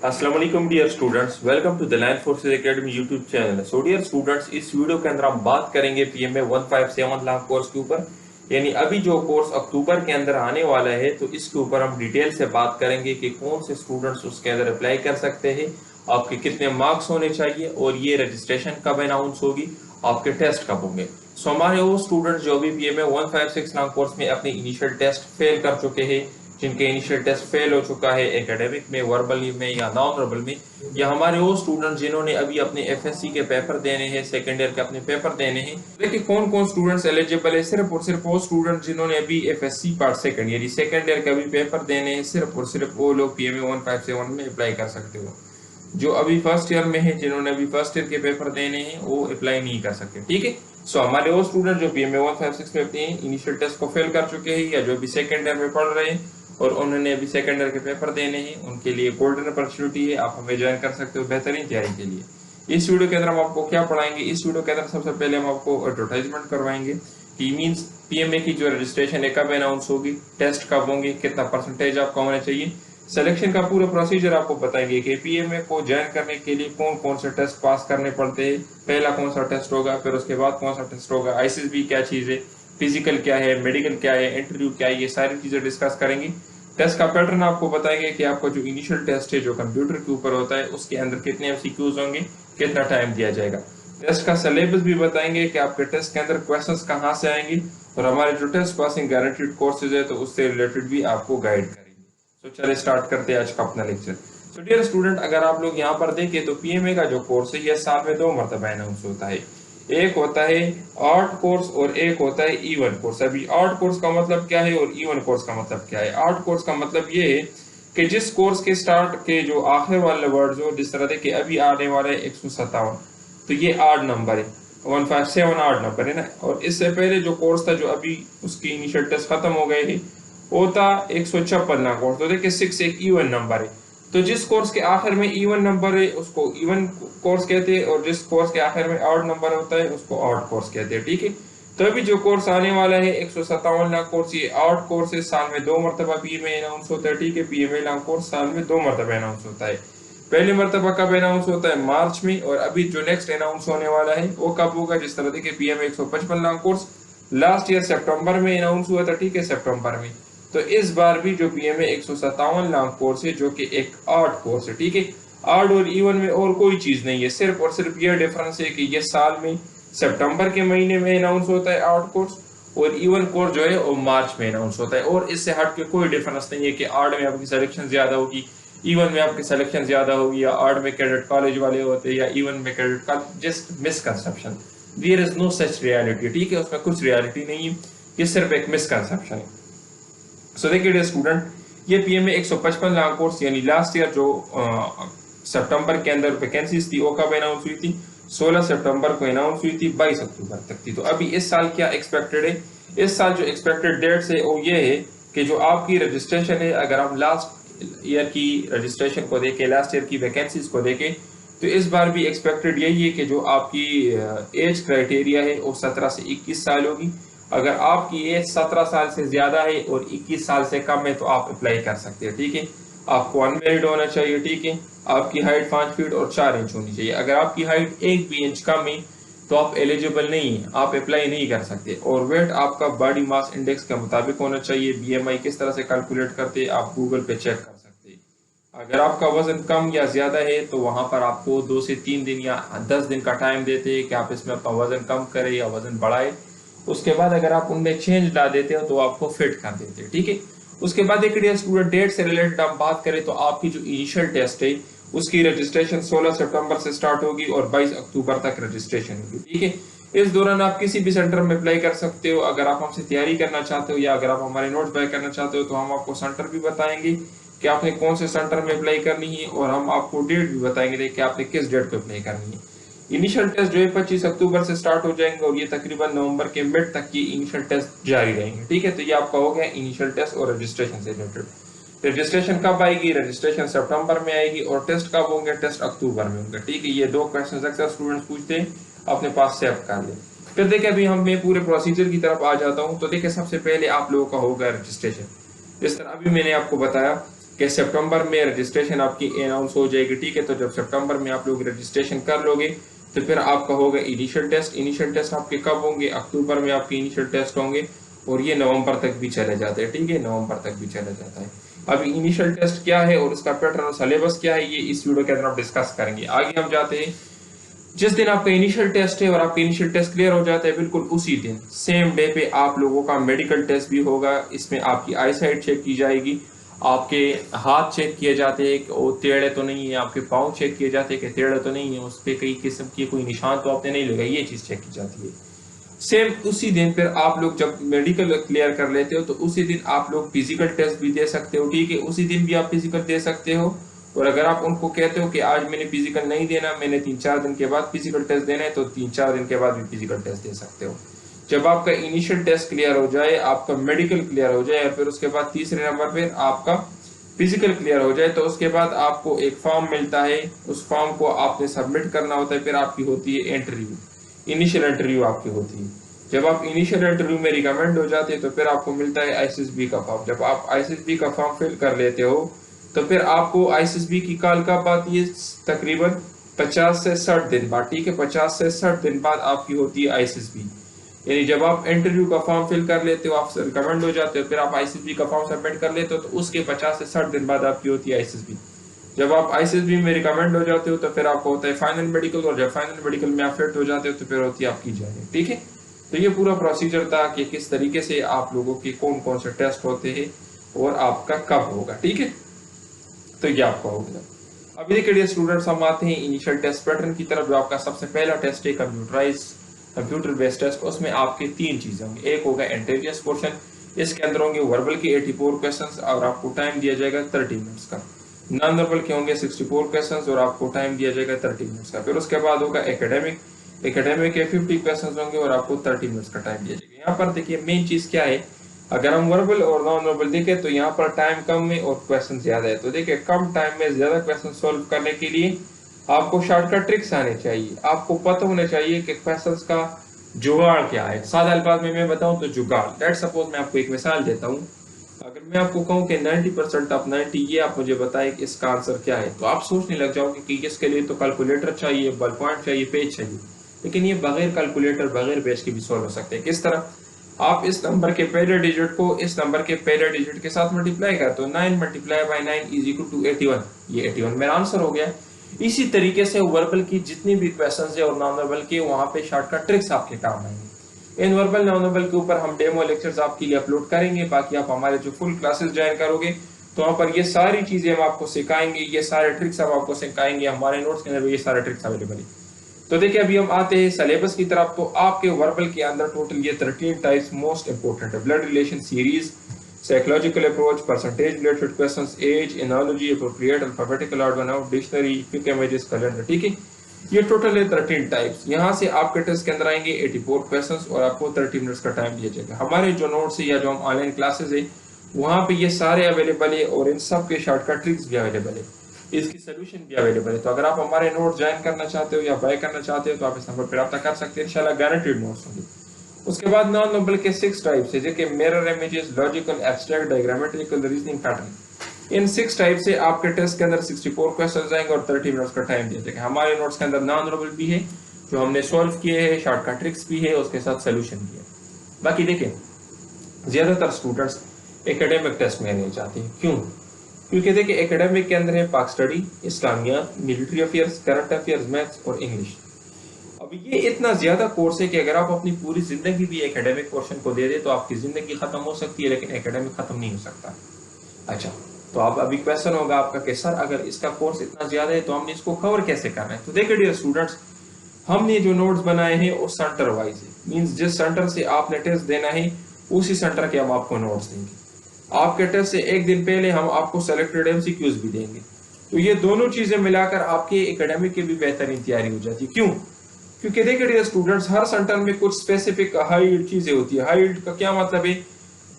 अस्सलाम वालेकुम dear students, welcome to the land forces academy YouTube channel. So dear students, इस video के अंदर हम बात करेंगे पीएमए 157 लाख कोर्स के ऊपर। यानी अभी जो कोर्स अक्टूबर के अंदर आने वाला है, तो इसके ऊपर हम डिटेल से बात करेंगे कि कौन से स्टूडेंट्स उसके अंदर अप्लाई कर सकते हैं, आपके कितने मार्क्स होने चाहिए और ये रजिस्ट्रेशन कब अनाउंस होगी, आपके टेस्ट कब होंगे। सो हमारे वो स्टूडेंट्स जो भी पीएमए 156 लाख कोर्स में अपने इनिशियल टेस्ट फेल कर चुके हैं, जिनके इनिशियल टेस्ट फेल हो चुका है एकेडमिक में, वर्बली में या नॉन वर्बल में, या हमारे वो स्टूडेंट जिन्होंने अभी अपने एफएससी के पेपर देने हैं, सेकेंड ईयर के अपने पेपर देने हैं। देखिए कौन कौन स्टूडेंट्स एलिजिबल है। सिर्फ और सिर्फ वो स्टूडेंट जिन्होंने अभी एफएससी पार्ट सेकेंड यानी सेकेंड ईयर के अभी पेपर देने हैं, सिर्फ और सिर्फ वो लोग पीएमए 157 में अप्लाई कर सकते हो। जो अभी फर्स्ट ईयर में है, जिन्होंने अभी फर्स्ट ईयर के पेपर देने हैं, वो अप्लाई नहीं कर सकते। ठीक है। सो हमारे वो स्टूडेंट जो पीएमए 156 में अपने इनिशियल टेस्ट को फेल कर चुके हैं, या जो अभी सेकेंड ईयर में पढ़ रहे हैं और उन्होंने अभी सेकेंड ईयर के पेपर देने हैं, उनके लिए गोल्डन अपॉर्चुनिटी है। आप हमें ज्वाइन कर सकते हो बेहतरीन तैयारी के लिए। इस वीडियो के अंदर हम आपको क्या पढ़ाएंगे, इस वीडियो के अंदर सबसे पहले हम आपको एडवर्टाइजमेंट करवाएंगे कि मींस पीएमए की जो रजिस्ट्रेशन है कब अनाउंस होगी, टेस्ट कब होंगे, कितना परसेंटेज आपका होना चाहिए, सिलेक्शन का पूरा प्रोसीजर आपको बताएंगे कि पीएमए को ज्वाइन करने के लिए कौन कौन से टेस्ट पास करने पड़ते हैं, पहला कौन सा टेस्ट होगा, फिर उसके बाद कौन सा टेस्ट होगा, आईसीएसबी क्या चीज है, फिजिकल क्या है, मेडिकल क्या है, इंटरव्यू क्या है, ये सारी चीजें डिस्कस करेंगे। टेस्ट का पैटर्न आपको बताएंगे कि आपका जो इनिशियल टेस्ट है जो कंप्यूटर के ऊपर होता है, उसके अंदर कितने एमसीक्यूज होंगे, कितना टाइम दिया जाएगा। टेस्ट का सिलेबस भी बताएंगे कि आपके टेस्ट के अंदर क्वेश्चंस कहाँ से आएंगे, और हमारे जो टेस्ट पासिंग गारंटीड कोर्सेज है तो उससे रिलेटेड भी आपको गाइड करेंगे। तो चलिए स्टार्ट करते हैं आज का अपना लेक्चर। सो डियर स्टूडेंट, अगर आप लोग यहाँ पर देखें तो पीएमए का जो कोर्स है यह साल में 2 मरतबा अनाउंस होता है। एक होता है ऑड कोर्स और एक होता है इवन कोर्स। अभी ऑड कोर्स का मतलब क्या है और इवन कोर्स का मतलब क्या है। ऑड कोर्स का मतलब ये है कि जिस कोर्स के स्टार्ट के जो आखिर वाले वर्ड हो, जिस तरह के अभी आने वाले 157, तो ये ऑड नंबर है, 157 ऑड नंबर है ना। और इससे पहले जो कोर्स था जो अभी उसकी इनिशियल टेस्ट खत्म हो गए है, वो था 156 ना कोर्स। तो देखिए 6 एक इवन नंबर है। तो जिस कोर्स के आखिर में इवन नंबर है उसको इवन कोर्स कहते हैं, और जिस कोर्स के आखिर में ऑड नंबर होता है उसको ऑड कोर्स कहते हैं। ठीक है। तो अभी जो कोर्स आने वाला है 157 लाख कोर्स, ये ऑड कोर्स है, साल में 2 मरतबा पीएमए अनाउंस होता है। ठीक है। पीएमए लाख कोर्स साल में 2 मरतबा अनाउंस होता है। पहले मरतबा कब अनाउंस होता है, मार्च में, और अभी जो नेक्स्ट अनाउंस होने वाला है वो कब होगा। जिस तरह देखिए PMA 155 long course last year सितंबर में अनाउंस हुआ था। ठीक है, सितंबर में। तो इस बार भी जो पीएमए 157 लाख कोर्स है जो कि एक ऑड कोर्स है। ठीक है। ऑड और इवन में और कोई चीज नहीं है, सिर्फ और सिर्फ ये डिफरेंस है कि ये साल में सितंबर के महीने में अनाउंस होता है ऑड कोर्स, और इवन कोर्स जो है वो मार्च में अनाउंस होता है। और इससे हट के कोई डिफरेंस नहीं है कि ऑड में आपकी सिलेक्शन ज्यादा होगी, इवन में आपकी सिलेक्शन ज्यादा होगी, या ऑड में कैडेट कॉलेज वाले होते हैं या इवन में cadet college. Just misconception, there is no such reality. ठीक है, उसमें कुछ रियलिटी नहीं है, ये सिर्फ एक मिसकंसेप्शन है। सो देखिए स्टूडेंट, ये पीएमए 155 लाख कोर्स यानी लास्ट ईयर जो सितंबर के अंदर वैकेंसीज थी वो कब अनाउंस हुई थी, 16 सितंबर को अनाउंस हुई थी, 22 अक्टूबर तक थी। तो अभी इस साल क्या एक्सपेक्टेड है, इस साल जो एक्सपेक्टेड डेट्स है वो ये है कि जो आपकी रजिस्ट्रेशन है, अगर हम लास्ट ईयर की रजिस्ट्रेशन को देखें, लास्ट ईयर की वैकेंसीज को देखें, तो इस बार भी एक्सपेक्टेड यही है कि जो आपकी एज क्राइटेरिया है वो 17 से 21 साल होगी। अगर आपकी एज 17 साल से ज्यादा है और 21 साल से कम है तो आप अप्लाई कर सकते हैं। ठीक है। आपको अनमेरिड होना चाहिए। ठीक है। आपकी हाइट 5 फीट और 4 इंच होनी चाहिए। अगर आपकी हाइट 1 भी इंच कम है तो आप एलिजिबल नहीं है, आप अप्लाई नहीं कर सकते। और वेट आपका बॉडी मास इंडेक्स के मुताबिक होना चाहिए। बीएमआई किस तरह से कैलकुलेट करते हैं आप गूगल पे चेक कर सकते हैं। अगर आपका वजन कम या ज्यादा है तो वहां पर आपको 2 से 3 दिन या 10 दिन का टाइम देते हैं कि आप इसमें अपना वजन कम करें या वजन बढ़ाए। उसके बाद अगर आप उनमें चेंज ला देते हो तो आपको फिट कर देते हैं। ठीक है। उसके बाद एक स्टूडेंट डेट से रिलेटेड हम बात करें तो आपकी जो इनिशियल टेस्ट है उसकी रजिस्ट्रेशन 16 सितंबर से स्टार्ट होगी और 22 अक्टूबर तक रजिस्ट्रेशन होगी। ठीक है। इस दौरान आप किसी भी सेंटर में अप्लाई कर सकते हो। अगर आप हमसे तैयारी करना चाहते हो या अगर आप हमारे नोट्स बाय करना चाहते हो तो हम आपको सेंटर भी बताएंगे कि आपने कौन से सेंटर में अप्लाई करनी है, और हम आपको डेट भी बताएंगे कि आपने किस डेट पे अप्लाई करनी है। इनिशियल टेस्ट जो है 25 अक्टूबर से स्टार्ट हो जाएंगे और ये तकरीबन नवंबर के मिड तक की इनिशियल टेस्ट जारी रहेंगे। ठीक है। तो ये आपका हो गया इनिशियल टेस्ट और रजिस्ट्रेशन से रिलेटेड। रजिस्ट्रेशन कब आएगी, रजिस्ट्रेशन सितंबर में आएगी, और टेस्ट कब होंगे, टेस्ट अक्टूबर में होंगे। ठीक है। ये 2 क्वेश्चन अक्सर स्टूडेंट्स पूछते हैं, अपने पास सेव कर ले। फिर देखिए अभी हम मैं पूरे प्रोसीजर की तरफ आ जाता हूँ। तो देखिए सबसे पहले आप लोगों का होगा रजिस्ट्रेशन। जिस तरह अभी मैंने आपको बताया कि सितंबर में रजिस्ट्रेशन आपकी अनाउंस हो जाएगी, ठीक है। तो जब सितंबर में आप लोग रजिस्ट्रेशन कर लोगे तो फिर आपका होगा इनिशियल टेस्ट। इनिशियल टेस्ट आपके कब होंगे? अक्टूबर में आपके इनिशियल टेस्ट होंगे और ये नवंबर तक भी चले जाते हैं, ठीक है, नवंबर तक भी चला जाता है। अब इनिशियल टेस्ट क्या है और उसका पैटर्न और सिलेबस क्या है, ये इस वीडियो के अंदर हम डिस्कस करेंगे। आगे हम जाते हैं, जिस दिन आपका इनिशियल टेस्ट है और आपका इनिशियल टेस्ट क्लियर हो जाता है, बिल्कुल उसी दिन सेम डे पे आप लोगों का मेडिकल टेस्ट भी होगा। इसमें आपकी आई साइट चेक की जाएगी, आपके हाथ चेक किए जाते हैं कि वो टेढ़े तो नहीं है, आपके पाँव चेक किए जाते हैं कि टेढ़े तो नहीं है, उस पर कई किस्म की कोई निशान तो आपने नहीं लगाया, ये चीज़ चेक की जाती है। सेम उसी दिन फिर आप लोग जब मेडिकल क्लियर कर लेते हो तो उसी दिन आप लोग फिजिकल टेस्ट भी दे सकते हो, ठीक है, उसी दिन भी आप फिजिकल दे सकते हो। और अगर आप उनको कहते हो कि आज मैंने फिजिकल नहीं देना, मैंने 3-4 दिन के बाद फिजिकल टेस्ट देना है, तो 3-4 दिन के बाद भी फिजिकल टेस्ट दे सकते हो। जब आपका इनिशियल टेस्ट क्लियर हो जाए, आपका मेडिकल क्लियर हो जाए और फिर उसके बाद तीसरे नंबर पे आपका फिजिकल क्लियर हो जाए, तो उसके बाद आपको एक फॉर्म मिलता है, उस फॉर्म को आपने सबमिट करना होता है, फिर आपकी होती है इंटरव्यू, इनिशियल इंटरव्यू आपकी होती है। जब आप इनिशियल इंटरव्यू में रिकमेंड हो जाते हैं तो फिर आपको मिलता है आईसीएसबी का फॉर्म। जब आप आईसीएसबी का फॉर्म फिल कर लेते हो तो फिर आपको आईसीएसबी की कॉल कब आती है? तकरीबन 50 से 60 दिन बाद, ठीक है, 50 से 60 दिन बाद आपकी होती है आईसीएसबी। यानी जब आप इंटरव्यू का फॉर्म फिल कर लेते हो, आप रिकमेंड हो जाते हो, फिर आप आईसीएसबी का फॉर्म सबमिट कर लेते हो, तो उसके 50 से 60 दिन बाद आपकी होती है आईसीएसबी। जब आप आईसीएसबी में रिकमेंड हो जाते हो तो फिर आपको होता है फाइनल मेडिकल, और जब फाइनल मेडिकल में आप फिट हो जाते हो तो फिर होती है आपकी जॉइनिंग, ठीक है। तो ये पूरा प्रोसीजर था कि किस तरीके से आप लोगों के कौन कौन से टेस्ट होते हैं और आपका कब होगा, ठीक है। तो ये आपका हो गया। अभी देखिए स्टूडेंट्स, हम आते हैं इनिशियल टेस्ट पैटर्न की तरफ। जो आपका सबसे पहला टेस्ट है कंप्यूटर बेस्ड टेस्ट, उसमें आपके 3 चीजें होंगी। एक होगा इंटेलिजेंस पोर्शन, इसके अंदर होंगे वर्बल के 84 क्वेश्चंस और आपको टाइम दिया जाएगा 30 मिनट्स का। नॉन वर्बल के होंगे 64 क्वेश्चंस और आपको टाइम दिया जाएगा 30 मिनट्स का। फिर उसके बाद होगा एकेडमिक के 50 क्वेश्चंस होंगे और आपको 30 मिनट्स का टाइम दिया जाएगा। यहाँ पर देखिए मेन चीज क्या है, अगर हम वर्बल और नॉन वर्बल देखें तो यहाँ पर टाइम कम है और क्वेश्चन ज्यादा है। तो देखिए कम टाइम में ज्यादा क्वेश्चन सॉल्व करने के लिए आपको शॉर्टकट ट्रिक्स आने चाहिए, आपको पता होना चाहिए कि क्वेश्चंस का जुगाड़ क्या है। सादा अल्फाज में मैं बताऊं तो जुगाड़, लेट्स सपोज मैं आपको एक मिसाल देता हूँ। अगर मैं आपको कहूँ कि 90% ऑफ 90, ये आप मुझे बताएं कि इसका आंसर क्या है, तो आप सोचने लग जाओगे कि इसके लिए तो कैलकुलेटर चाहिए, बल पॉइंट चाहिए, पेज चाहिए। लेकिन ये बगैर कैलकुलेटर बगैर पेज के भी सॉल्व हो सकते हैं। किस तरह? आप इस नंबर के पहले डिजिट को इस नंबर के पहले डिजिट के साथ मल्टीप्लाई कर, तो 9 multiply by 9 is equal to 81। ये 81 मेरा आंसर हो गया। इसी तरीके से वर्बल की जितनी भी क्वेश्चंस है और नॉन वर्बल के, वहां पे शॉर्टकट ट्रिक्स आपके काम आएंगे। इन वर्बल नॉन वर्बल के ऊपर हम डेमो लेक्चर्स आपके लिए अपलोड करेंगे। बाकी आप हमारे जो फुल क्लासेस ज्वाइन करोगे तो वहां पर ये सारी चीजें हम आपको सिखाएंगे, ये सारे ट्रिक्स हम आपको सिखाएंगे। हमारे नोट्स के अंदर ये सारे ट्रिक्स अवेलेबल है। तो देखिए अभी हम आते हैं सिलेबस की तरफ। तो आपके वर्बल के अंदर टोटल ये 13 टाइप्स मोस्ट इंपोर्टेंट है। Blood relation series, psychological approach, percentage related questions, age, analogy, appropriate, alphabetical order बनाओ, डिक्शनरी, क्विक इमेजेस, कैलेंडर, ठीक है। ये टोटल है 13 टाइप्स। यहाँ से आपके टेस्ट के अंदर आएंगे 84 क्वेश्चंस और आपको 30 मिनट्स का टाइम दिया जाएगा। हमारे जो नोट्स है या जो हम ऑनलाइन क्लासेस है वहाँ पे ये सारे अवेलेबल है और इन सब के शॉर्टकट ट्रिक्स भी अवेलेबल है, इसकी सोल्यूशन भी अवेलेबल है। तो अगर आप हमारे नोट्स ज्वाइन करना चाहते हो या बाय करना चाहते हो तो आप इस नंबर पर रब्ता कर सकते हैं, इंशाल्लाह गारंटीड नोट्स होंगे। उसके बाद नॉन वर्बल के 6 टाइप्स है, जैसे mirror images, logical, abstract, diagrammatical, reasoning pattern. इन 6 टाइप से आपके टेस्ट के अंदर 64 क्वेश्चंस आएंगे और 30 मिनट्स का टाइम दिया जाएगा। हमारे नोट्स के अंदर नॉन वर्बल भी है जो हमने सॉल्व किए हैं, शॉर्टकट ट्रिक्स भी है, उसके साथ सोल्यूशन भी है। बाकी देखें ज्यादातर स्टूडेंट्स एकेडमिक टेस्ट में नहीं चाहते हैं। क्यों? क्योंकि देखिए एकेडमिक के अंदर है पाक स्टडी, इस्लामियात, military affairs, current affairs, maths और इंग्लिश। अब ये इतना ज्यादा कोर्स है कि अगर आप अपनी पूरी जिंदगी भी एकेडमिक पोर्शन को दे दे तो आपकी जिंदगी खत्म हो सकती है, लेकिन एकेडमिक खत्म नहीं हो सकता। अच्छा, तो आप अभी क्वेश्चन होगा आपका कि सर अगर इसका कोर्स इतना ज्यादा है तो हमने इसको कवर कैसे करना है? तो देखिए डियर स्टूडेंट्स, हमने जो नोट्स बनाए हैं वो सेंटर वाइज है, मींस जिस सेंटर से आपने टेस्ट देना है उसी सेंटर के हम आपको नोट्स देंगे। आपके टेस्ट से एक दिन पहले हम आपको सेलेक्टेड एमसीक्यूज भी देंगे। तो ये दोनों चीजें मिलाकर आपके एकेडमिक की भी बेहतरीन तैयारी हो जाती है। क्यों? क्योंकि देखिए स्टूडेंट्स, हर सेंटर में कुछ स्पेसिफिक हाई चीजें होती है। हाई का क्या मतलब है?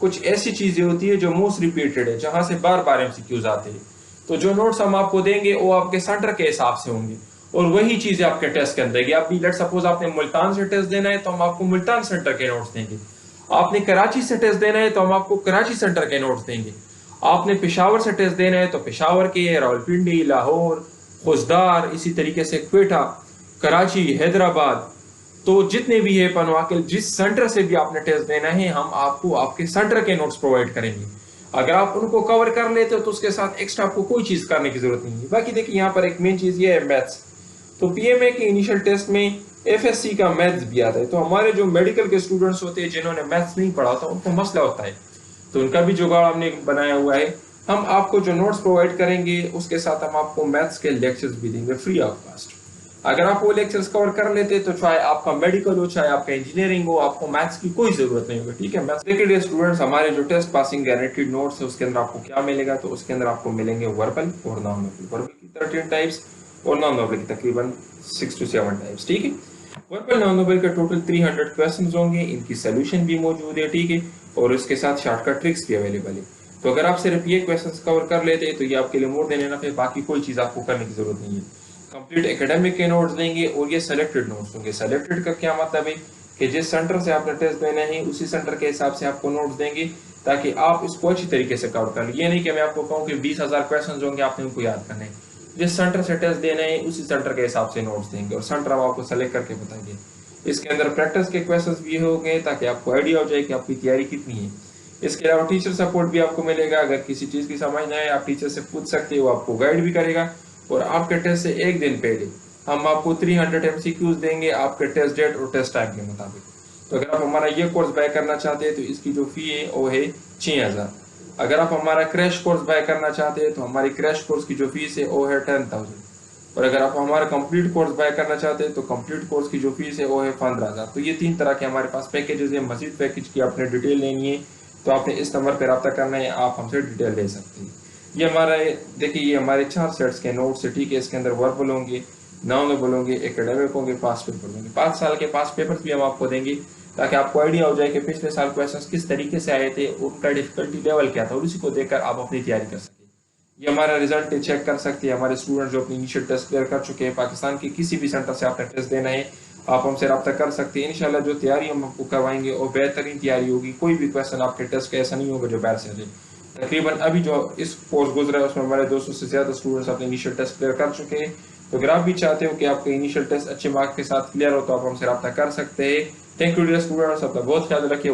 कुछ ऐसी चीजें होती है जो मोस्ट रिपीटेड है, जहां से बार बार एमसीक्यूज आते हैं। तो जो नोट्स हम आपको देंगे वो आपके सेंटर के हिसाब से होंगे और वही चीजें आपके टेस्ट के अंदर। आप भी लेट सपोज आपने मुल्तान से टेस्ट देना है तो हम आपको मुल्तान सेंटर के नोट्स देंगे। आपने कराची से टेस्ट देना है तो हम आपको कराची सेंटर के नोट्स देंगे। आपने पेशावर से टेस्ट देना है तो पेशावर के, रावलपिंडी, लाहौर, खुजदार, इसी तरीके से क्वेटा, कराची, हैदराबाद, तो जितने भी है पनवाकिल, जिस सेंटर से भी आपने टेस्ट देना है हम आपको आपके सेंटर के नोट्स प्रोवाइड करेंगे। अगर आप उनको कवर कर लेते हो तो उसके साथ एक्स्ट्रा आपको कोई चीज करने की जरूरत नहीं है। बाकी देखिए यहाँ पर एक मेन चीज ये है मैथ्स। तो पीएमए के इनिशियल टेस्ट में एफएससी का मैथ्स भी आता है। तो हमारे जो मेडिकल के स्टूडेंट्स होते हैं जिन्होंने मैथ्स नहीं पढ़ा था उनको मसला होता है, तो उनका भी जुगाड़ हमने बनाया हुआ है। हम आपको जो नोट्स प्रोवाइड करेंगे उसके साथ हम आपको मैथ्स के लेक्चर्स भी देंगे फ्री ऑफ कॉस्ट। अगर आप वो लेक्चर्स कवर कर लेते तो चाहे आपका मेडिकल हो चाहे आपका इंजीनियरिंग हो, आपको मैथ्स की कोई जरूरत नहीं होगी। ठीक है मैथ्स। सेकेंड स्टूडेंट्स, हमारे जो टेस्ट पासिंग गारंटीड नोट्स है उसके अंदर आपको क्या मिलेगा, तो उसके अंदर आपको मिलेंगे वर्बल और नॉन वर्बल। वर्बल की 13 टाइप्स और नॉन वर्बल की तकरीबन 6 to 7 टाइप्स। ठीक है, वर्बल नॉन वर्बल का टोटल 300 क्वेश्चंस होंगे, इनकी सोल्यूशन भी मौजूद है। ठीक है, और उसके साथ शॉर्टकट ट्रिक्स भी अवेलेबल है। तो अगर आप सिर्फ ये क्वेश्चंस कवर कर लेते हैं तो ये आपके लिए मोर देन इनफ है, बाकी कोई चीज आपको करने की जरूरत नहीं है। कंप्लीट एकेडमिक के नोट्स देंगे और ये सेलेक्टेड नोट्स होंगे। सेलेक्टेड का क्या मतलब है कि जिस सेंटर से आपने टेस्ट देना है उसी सेंटर के हिसाब से आपको नोट्स देंगे ताकि आप इसको अच्छी तरीके से कवर कर लें। ये नहीं कि मैं आपको कहूँ कि 20,000 क्वेश्चन होंगे आपने उनको याद करने हैं। जिस सेंटर से टेस्ट देना है उसी सेंटर के हिसाब से नोट्स देंगे और सेंटर हम आपको सेलेक्ट करके बताएंगे। इसके अंदर प्रैक्टिस के क्वेश्चंस भी होंगे ताकि आपको आइडिया हो जाए कि आपकी तैयारी कितनी है। इसके अलावा टीचर सपोर्ट भी आपको मिलेगा। अगर किसी चीज की समझ ना आए आप टीचर से पूछ सकते हो, आपको गाइड भी करेगा। और आपके टेस्ट से एक दिन पहले हम आपको 300 MCQs देंगे आपके टेस्ट डेट और टेस्ट टाइम के मुताबिक। तो अगर आप हमारा ये कोर्स बाय करना चाहते हैं तो इसकी जो फी है वो है 6,000। अगर आप हमारा क्रैश कोर्स बाय करना चाहते हैं तो हमारी क्रैश कोर्स की जो फीस है वो है 10,000। और अगर आप हमारा कंप्लीट कोर्स बाय करना चाहते हैं तो कंप्लीट कोर्स की जो फीस है वो है 15,000। तो ये 3 तरह के हमारे पास पैकेजेस है। मजीद पैकेज की आपने डिटेल लेनी है तो आपने इस नंबर पर रब्ता करना है, आप हमसे डिटेल ले सकते हैं। ये हमारा देखिए ये हमारे 4 सेट्स के नोट्स है। ठीक है, इसके अंदर वर्बल होंगे, नॉन वर्बल होंगे, एकेडमिक होंगे, पास पेपर होंगे। 5 साल के पास पेपर्स भी हम आपको देंगे ताकि आपको आइडिया हो जाए कि पिछले साल क्वेश्चंस किस तरीके से आए थे, उनका डिफिकल्टी लेवल क्या था और उसी को देखकर आप अपनी तैयारी कर सकें। ये हमारा रिजल्ट चेक कर सकते हैं हमारे स्टूडेंट जो अपनी इनिशियल टेस्ट क्लियर कर चुके हैं। पाकिस्तान के किसी भी सेंटर से आपने टेस्ट देना है आप हमसे रब्ता कर सकते हैं। इंशाल्लाह जो तैयारी हम आपको करवाएंगे और बेहतरीन तैयारी होगी। कोई भी क्वेश्चन आपके टेस्ट का ऐसा नहीं होगा जो बाहर से आ जाए। तकरीबन अभी जो इस कोर्स गुजरा है उसमें हमारे 200 से ज्यादा स्टूडेंट्स अपने इनिशियल टेस्ट क्लियर कर चुके हैं। तो अगर आप भी चाहते हो कि आपके इनिशियल टेस्ट अच्छे मार्क्स के साथ क्लियर हो तो आप हमसे रब्ता कर सकते हैं। थैंक यू डियर स्टूडेंट्स, अपना बहुत ख्याल रखिए।